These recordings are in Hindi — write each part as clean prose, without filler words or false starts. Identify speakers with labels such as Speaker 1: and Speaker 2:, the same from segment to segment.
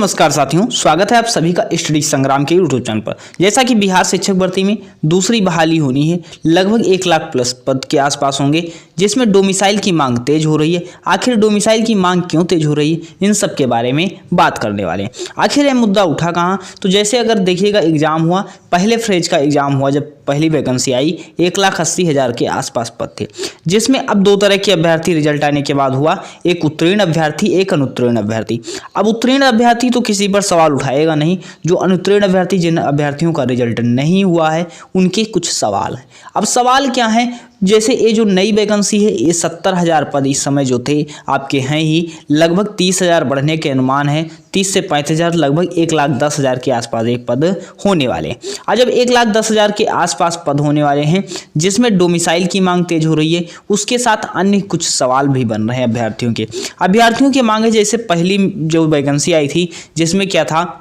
Speaker 1: नमस्कार साथियों, स्वागत है आप सभी का स्टडी संग्राम के यूट्यूब चैनल पर। जैसा कि बिहार शिक्षक भर्ती में दूसरी बहाली होनी है, लगभग 1 लाख प्लस पद के आसपास होंगे, जिसमें डोमिसाइल की मांग तेज हो रही है। आखिर डोमिसाइल की मांग क्यों तेज हो रही है, इन सब के बारे में बात करने वाले हैं। आखिर यह मुद्दा उठा कहाँ, तो जैसे अगर देखिएगा एग्जाम हुआ, पहले फेज का एग्जाम हुआ, जब पहली वैकेंसी आई 1,80,000 के आसपास पद थे, जिसमें अब दो तरह के अभ्यर्थी रिजल्ट आने के बाद हुआ, एक उत्तीर्ण अभ्यर्थी, एक अनुत्तीर्ण अभ्यर्थी। अब उत्तीर्ण अभ्यर्थी तो किसी पर सवाल उठाएगा नहीं, जो अनुत्तीर्ण अभ्यर्थी, जिन अभ्यर्थियों का रिजल्ट नहीं हुआ है, उनके कुछ सवाल हैं। अब सवाल क्या है, जैसे ये जो नई वैकेंसी है, ये 70,000 पद इस समय जो थे आपके हैं ही, लगभग 30,000 बढ़ने के अनुमान है। 30 से 35,000, लगभग 1,10,000 के आसपास एक पद होने वाले हैं। और जब 1,10,000 के आसपास पद होने वाले हैं, जिसमें डोमिसाइल की मांग तेज हो रही है, उसके साथ अन्य कुछ सवाल भी बन रहे हैं अभ्यर्थियों की मांग है। जैसे पहली जो वैकेंसी आई थी, जिसमें क्या था,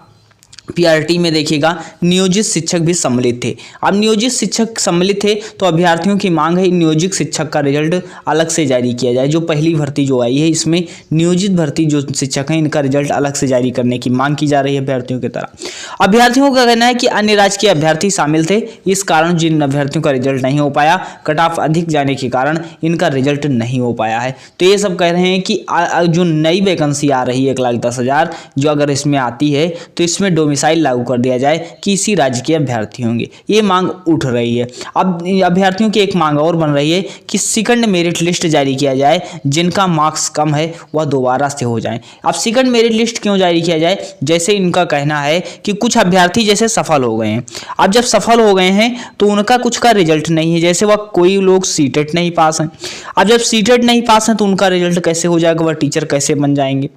Speaker 1: पीआरटी में देखिएगा नियोजित शिक्षक भी सम्मिलित थे। अब नियोजित शिक्षक सम्मिलित थे तो अभ्यर्थियों की मांग है नियोजित शिक्षक का रिजल्ट अलग से जारी किया जाए। जो पहली भर्ती जो आई है, इसमें नियोजित भर्ती जो शिक्षक हैं, इनका रिजल्ट अलग से जारी करने की मांग की जा रही है अभ्यर्थियों की तरफ। अभ्यर्थियों का कहना है कि अन्य राज्य के अभ्यर्थी शामिल थे, इस कारण जिन अभ्यर्थियों का रिजल्ट नहीं हो पाया, कट ऑफ अधिक जाने के कारण इनका रिजल्ट नहीं हो पाया है। तो ये सब कह रहे हैं कि जो नई वैकेंसी आ रही है 1,10,000, जो अगर इसमें आती है तो इसमें डोमिसाइल लागू कर दिया जाए कि इसी राज्य के अभ्यर्थी होंगे। ये मांग उठ रही है। अब अभ्यर्थियों की एक मांग और बन रही है कि सेकंड मेरिट लिस्ट जारी किया जाए, जिनका मार्क्स कम है वह दोबारा से हो जाए। अब सेकंड मेरिट लिस्ट क्यों जारी किया जाए, जैसे इनका कहना है कि कुछ अभ्यर्थी जैसे सफल हो गए हैं। अब जब सफल हो गए हैं तो उनका कुछ का रिजल्ट नहीं है, जैसे वह कोई लोग सीटेट नहीं पास हैं। अब जब सीटेट नहीं पास हैं तो उनका रिजल्ट कैसे हो जाएगा, वह टीचर कैसे बन जाएंगे।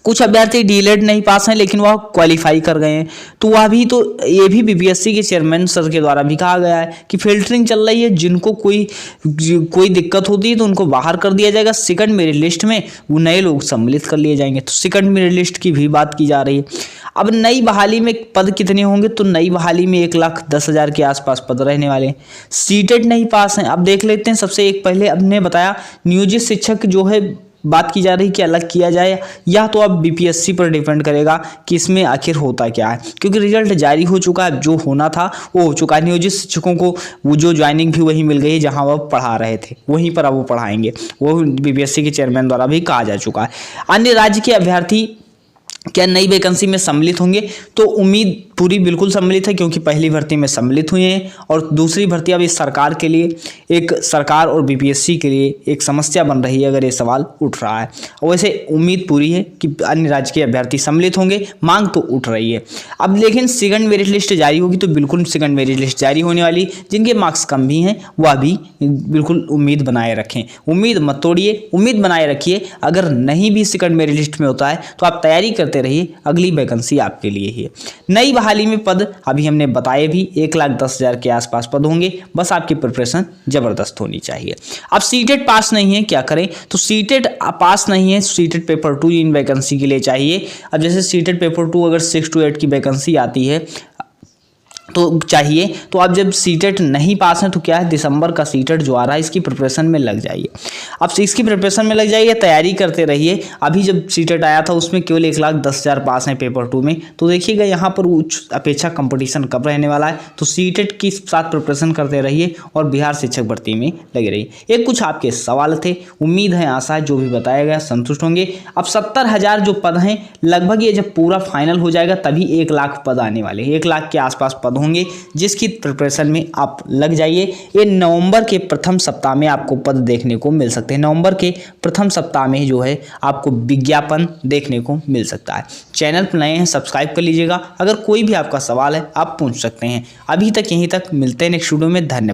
Speaker 1: कुछ अभ्यर्थी डीलेट नहीं पास हैं, लेकिन वह क्वालिफाई कर गए हैं, तो वह भी, तो ये भी बीपीएससी के चेयरमैन सर के द्वारा भी कहा गया है कि फिल्टरिंग चल रही है, जिनको कोई दिक्कत होती है तो उनको बाहर कर दिया जाएगा। सेकंड मेरिट लिस्ट में वो नए लोग सम्मिलित कर लिए जाएंगे, तो सेकंड मेरिट लिस्ट की भी बात की जा रही है। अब नई बहाली में पद कितने होंगे, तो नई बहाली में 1,10,000 के आसपास पद रहने वाले हैं। सीटेट नहीं पास हैं, अब देख लेते हैं। सबसे एक पहले हमने बताया नियोजित शिक्षक जो है, बात की जा रही कि अलग किया जाए, या तो अब बीपीएससी पर डिपेंड करेगा कि इसमें आखिर होता क्या है, क्योंकि रिजल्ट जारी हो चुका है, जो होना था वो हो चुका है। नियोजित शिक्षकों को वो जो ज्वाइनिंग भी वहीं मिल गई है जहां वह पढ़ा रहे थे, वहीं पर अब वो पढ़ाएंगे, वो बीपीएससी के चेयरमैन द्वारा भी कहा जा चुका है। अन्य राज्य के अभ्यर्थी क्या नई वैकेंसी में सम्मिलित होंगे, तो उम्मीद पूरी बिल्कुल सम्मिलित है, क्योंकि पहली भर्ती में सम्मिलित हुए हैं, और दूसरी भर्ती अब इस सरकार के लिए, एक सरकार और बीपीएससी के लिए एक समस्या बन रही है अगर ये सवाल उठ रहा है। और वैसे उम्मीद पूरी है कि अन्य राज्य के अभ्यर्थी सम्मिलित होंगे, मांग तो उठ रही है। अब लेकिन सेकंड मेरिट लिस्ट जारी होगी तो बिल्कुल सेकंड मेरिट लिस्ट जारी होने वाली, जिनके मार्क्स कम भी हैं वह भी बिल्कुल उम्मीद बनाए रखें। उम्मीद मत तोड़िए, उम्मीद बनाए रखिए। अगर नहीं भी सेकंड मेरिट लिस्ट में होता है तो आप तैयारी करते रहिए, अगली वैकेंसी आपके लिए ही है। नई बहाली में पद अभी हमने बताए भी 1,10,000 के आसपास पद होंगे, बस आपकी प्रिपरेशन जबरदस्त होनी चाहिए। अब सीटेट पास नहीं है, क्या करें, तो सीटेट पास नहीं है, सीटेट पेपर 2 इन वैकेंसी के लिए चाहिए। अब जैसे सीटेट पेपर 2 अगर 6 to 8 की वैकेंसी आती है तो चाहिए, तो अब जब सीटेट नहीं पास है तो क्या है, दिसंबर का सीटेट जो आ रहा है इसकी प्रिपरेशन में लग जाइए। अब इसकी प्रिपरेशन में लग जाइए, तैयारी करते रहिए। अभी जब सीटेट आया था उसमें केवल 1,10,000 पास हैं पेपर 2 में, तो देखिएगा यहाँ पर उच्च अपेक्षा कंपटीशन कब रहने वाला है। तो सीटेट की साथ प्रिपरेशन करते रहिए और बिहार शिक्षक भर्ती में लगे रहिए। ये कुछ आपके सवाल थे, उम्मीद है, आशा है जो भी बताया गया संतुष्ट होंगे। अब 70,000 जो पद हैं, लगभग ये जब पूरा फाइनल हो जाएगा तभी 1 लाख पद आने वाले हैं, 1 लाख के आसपास पद होंगे, जिसकी प्रिपरेशन में आप लग जाइए। ये नवंबर के प्रथम सप्ताह में आपको पद देखने को मिल सकते हैं। नवंबर के प्रथम सप्ताह में जो है आपको विज्ञापन देखने को मिल सकता है। चैनल पर नए हैं, सब्सक्राइब कर लीजिएगा। अगर कोई भी आपका सवाल है आप पूछ सकते हैं। अभी तक यहीं तक, मिलते हैं नेक्स्ट वीडियो में। धन्यवाद।